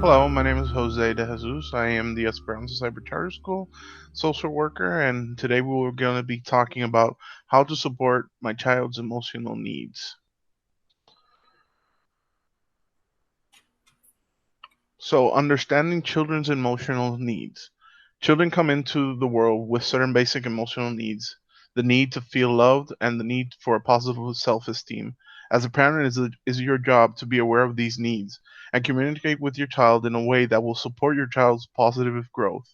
Hello, my name is Jose de Jesus. I am the Esperanza Cyber Charter School social worker, and today we're going to be talking about how to support my child's emotional needs. So, understanding children's emotional needs. Children come into the world with certain basic emotional needs: the need to feel loved and the need for a positive self esteem. As a parent, is your job to be aware of these needs and communicate with your child in a way that will support your child's positive growth.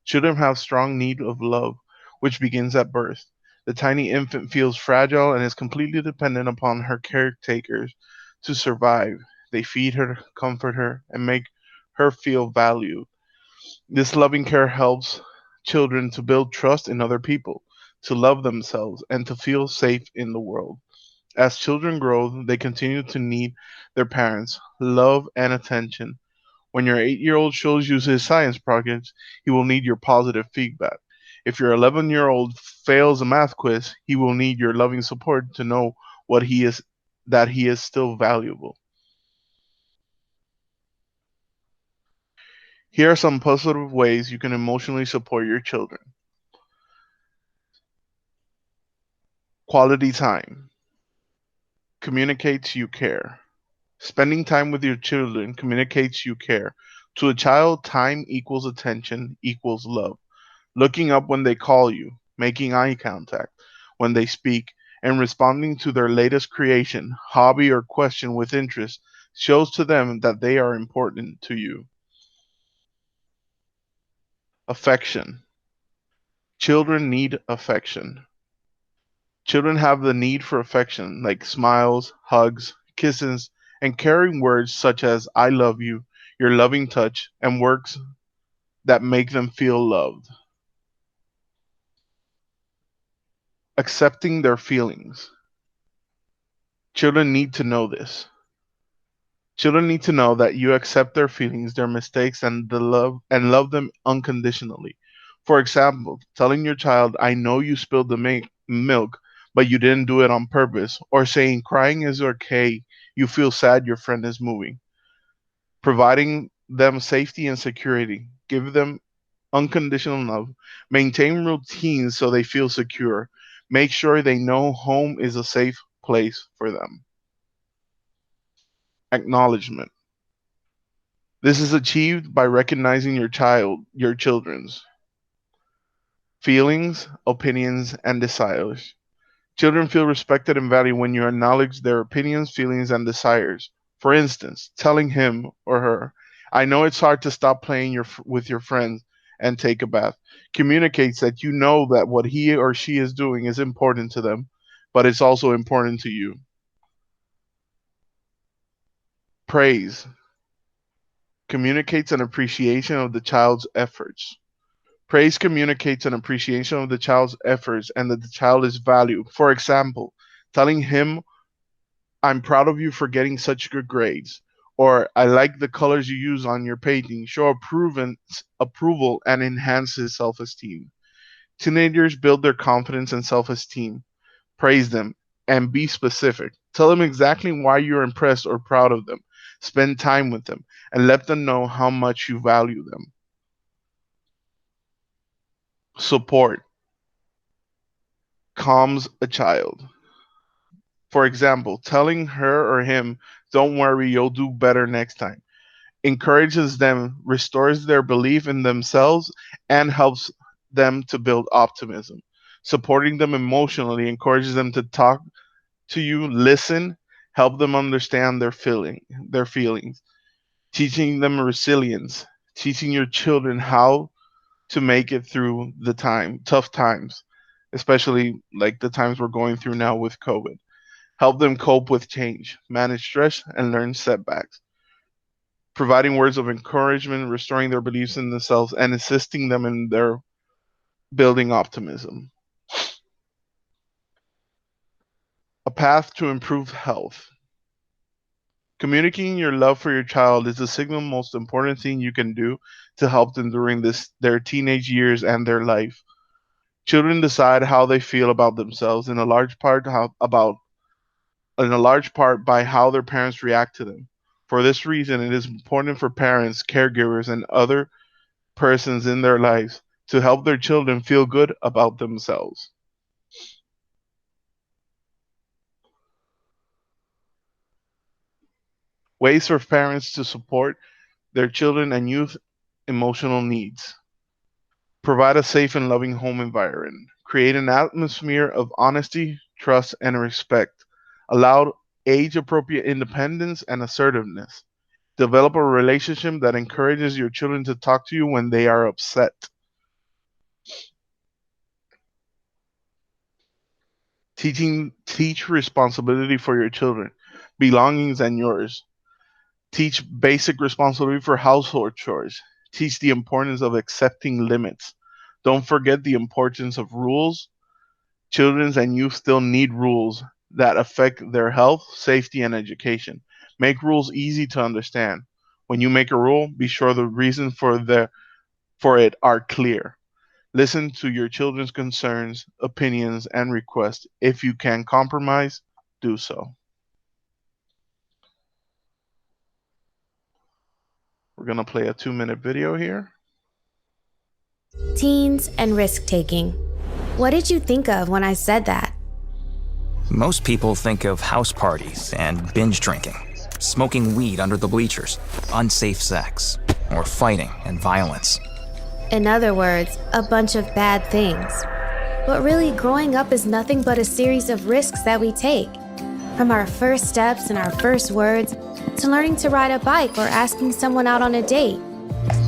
Children have strong need of love, which begins at birth. The tiny infant feels fragile and is completely dependent upon her caretakers to survive. They feed her, comfort her, and make her feel valued. This loving care helps children to build trust in other people, to love themselves, and to feel safe in the world. As children grow, they continue to need their parents' love and attention. When your 8-year-old shows you his science projects, he will need your positive feedback. If your 11-year-old fails a math quiz, he will need your loving support to know what he is that he is still valuable. Here are some positive ways you can emotionally support your children. Quality time communicates you care. Spending time with your children communicates you care. To a child, time equals attention equals love. Looking up when they call you, making eye contact when they speak, and responding to their latest creation, hobby, or question with interest shows to them that they are important to you. Affection. Children need affection. Children have the need for affection, like smiles, hugs, kisses, and caring words such as I love you, your loving touch, and words that make them feel loved. Accepting their feelings. Children need to know this. Children need to know that you accept their feelings, their mistakes, and love them unconditionally. For example, telling your child, "I know you spilled the milk, but you didn't do it on purpose," or saying, "Crying is okay. You feel sad your friend is moving." Providing them safety and security. Give them unconditional love. Maintain routines so they feel secure. Make sure they know home is a safe place for them. Acknowledgement. This is achieved by recognizing your children's feelings, opinions, and desires. Children feel respected and valued when you acknowledge their opinions, feelings, and desires. For instance, telling him or her, "I know it's hard to stop playing with your friends and take a bath," communicates that you know that what he or she is doing is important to them, but it's also important to you. Praise communicates an appreciation of the child's efforts. Praise communicates an appreciation of the child's efforts and that the child is valued. For example, telling him, "I'm proud of you for getting such good grades," or "I like the colors you use on your painting," show approval and enhance his self esteem. Teenagers build their confidence and self esteem. Praise them and be specific. Tell them exactly why you're impressed or proud of them. Spend time with them and let them know how much you value them. Support calms a child. For example, telling her or him, "Don't worry, you'll do better next time," encourages them, restores their belief in themselves, and helps them to build optimism. Supporting them emotionally encourages them to talk to you, listen, help them understand their feelings, teaching them resilience, teaching your children how to make it through the tough times, especially like the times we're going through now with COVID. Help them cope with change, manage stress, and learn setbacks. Providing words of encouragement, restoring their beliefs in themselves, and assisting them in their building optimism. A path to improved health. Communicating your love for your child is the single most important thing you can do to help them during their teenage years and their life. Children decide how they feel about themselves in a large part by how their parents react to them. For this reason, it is important for parents, caregivers, and other persons in their lives to help their children feel good about themselves. Ways for parents to support their children and youth emotional needs. Provide a safe and loving home environment. Create an atmosphere of honesty, trust, and respect. Allow age appropriate independence and assertiveness. Develop a relationship that encourages your children to talk to you when they are upset. Teach responsibility for your children, belongings and yours. Teach basic responsibility for household chores. Teach the importance of accepting limits. Don't forget the importance of rules. Children and youth still need rules that affect their health, safety, and education. Make rules easy to understand. When you make a rule, be sure the reasons for it are clear. Listen to your children's concerns, opinions, and requests. If you can compromise, do so. We're going to play a 2-minute video here. Teens and risk-taking. What did you think of when I said that? Most people think of house parties and binge drinking, smoking weed under the bleachers, unsafe sex, or fighting and violence. In other words, a bunch of bad things. But really, growing up is nothing but a series of risks that we take. From our first steps and our first words, to learning to ride a bike or asking someone out on a date.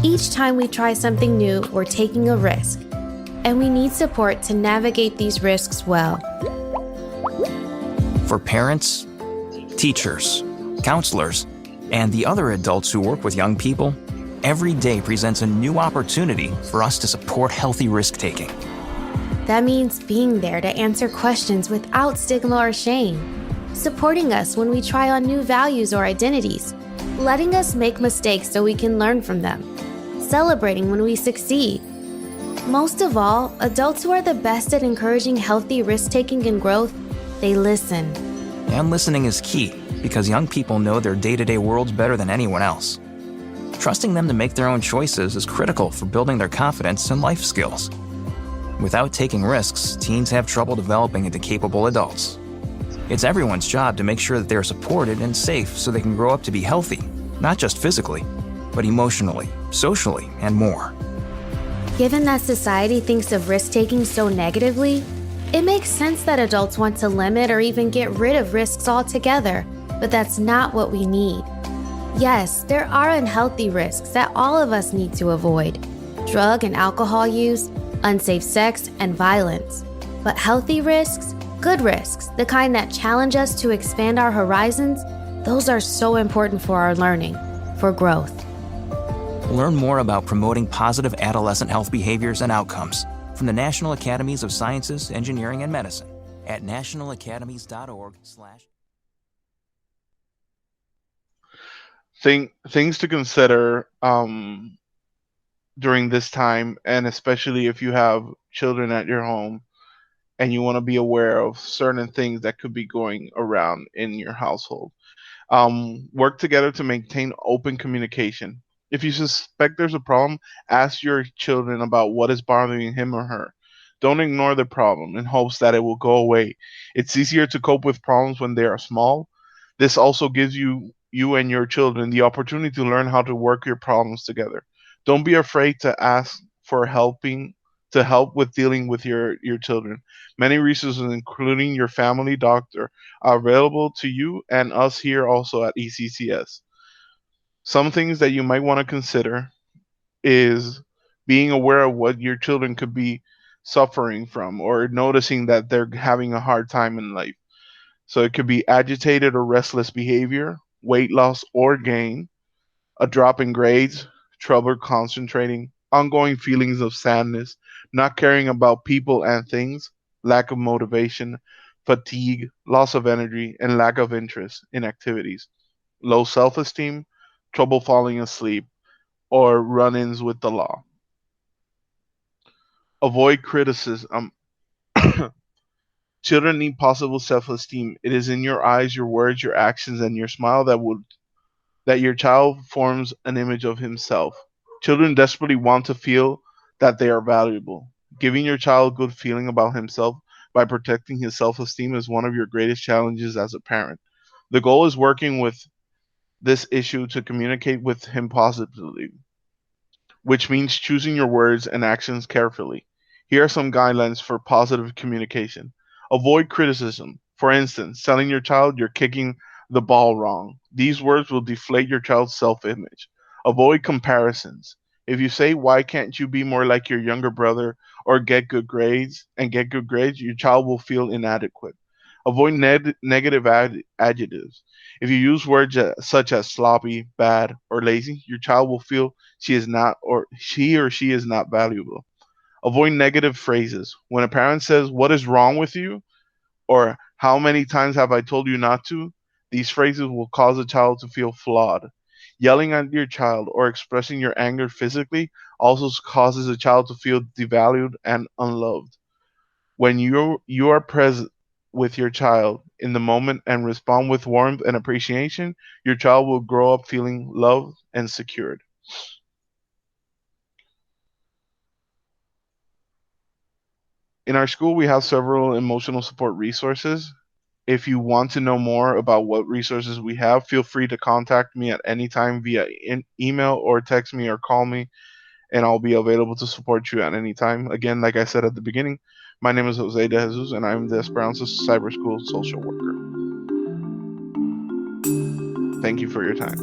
Each time we try something new, we're taking a risk. And we need support to navigate these risks well. For parents, teachers, counselors, and the other adults who work with young people, every day presents a new opportunity for us to support healthy risk-taking. That means being there to answer questions without stigma or shame, supporting us when we try on new values or identities, letting us make mistakes so we can learn from them, celebrating when we succeed. Most of all, adults who are the best at encouraging healthy risk-taking and growth, they listen. And listening is key, because young people know their day-to-day worlds better than anyone else. Trusting them to make their own choices is critical for building their confidence and life skills. Without taking risks, teens have trouble developing into capable adults. It's everyone's job to make sure that they are supported and safe so they can grow up to be healthy, not just physically, but emotionally, socially, and more. Given that society thinks of risk-taking so negatively, it makes sense that adults want to limit or even get rid of risks altogether, but that's not what we need. Yes, there are unhealthy risks that all of us need to avoid: drug and alcohol use, unsafe sex, and violence. But healthy risks, good risks, the kind that challenge us to expand our horizons, those are so important for our learning, for growth. Learn more about promoting positive adolescent health behaviors and outcomes from the National Academies of Sciences, Engineering, and Medicine at nationalacademies.org/. Things to consider during this time, and especially if you have children at your home and you want to be aware of certain things that could be going around in your household. Work together to maintain open communication. If you suspect there's a problem, ask your children about what is bothering him or her. Don't ignore the problem in hopes that it will go away. It's easier to cope with problems when they are small. This also gives you and your children the opportunity to learn how to work your problems together. Don't be afraid to ask for help with dealing with your children. Many resources, including your family doctor, are available to you and us here also at ECCS. Some things that you might want to consider is being aware of what your children could be suffering from, or noticing that they're having a hard time in life. So it could be agitated or restless behavior, weight loss or gain, a drop in grades, trouble concentrating, ongoing feelings of sadness, not caring about people and things, lack of motivation, fatigue, loss of energy, and lack of interest in activities, low self esteem, trouble falling asleep, or run ins with the law. Avoid criticism. Children need possible self esteem. It is in your eyes, your words, your actions, and your smile that your child forms an image of himself. Children desperately want to feel that they are valuable. Giving your child a good feeling about himself by protecting his self esteem is one of your greatest challenges as a parent. The goal is working with this issue to communicate with him positively, which means choosing your words and actions carefully. Here are some guidelines for positive communication. Avoid criticism. For instance, telling your child you're kicking the ball wrong. These words will deflate your child's self image. Avoid comparisons. If you say, "Why can't you be more like your younger brother or get good grades, your child will feel inadequate. Avoid negative adjectives. If you use words such as sloppy, bad, or lazy, your child will feel she or she is not valuable. Avoid negative phrases. When a parent says, "What is wrong with you?" or "How many times have I told you not to?" these phrases will cause a child to feel flawed. Yelling at your child or expressing your anger physically also causes a child to feel devalued and unloved. When you are present with your child in the moment and respond with warmth and appreciation, your child will grow up feeling loved and secured. In our school, we have several emotional support resources. If you want to know more about what resources we have, feel free to contact me at any time via email or text me or call me, and I'll be available to support you at any time. Again, like I said at the beginning, my name is Jose de Jesus, and I'm the Esperanza Cyber School social worker. Thank you for your time.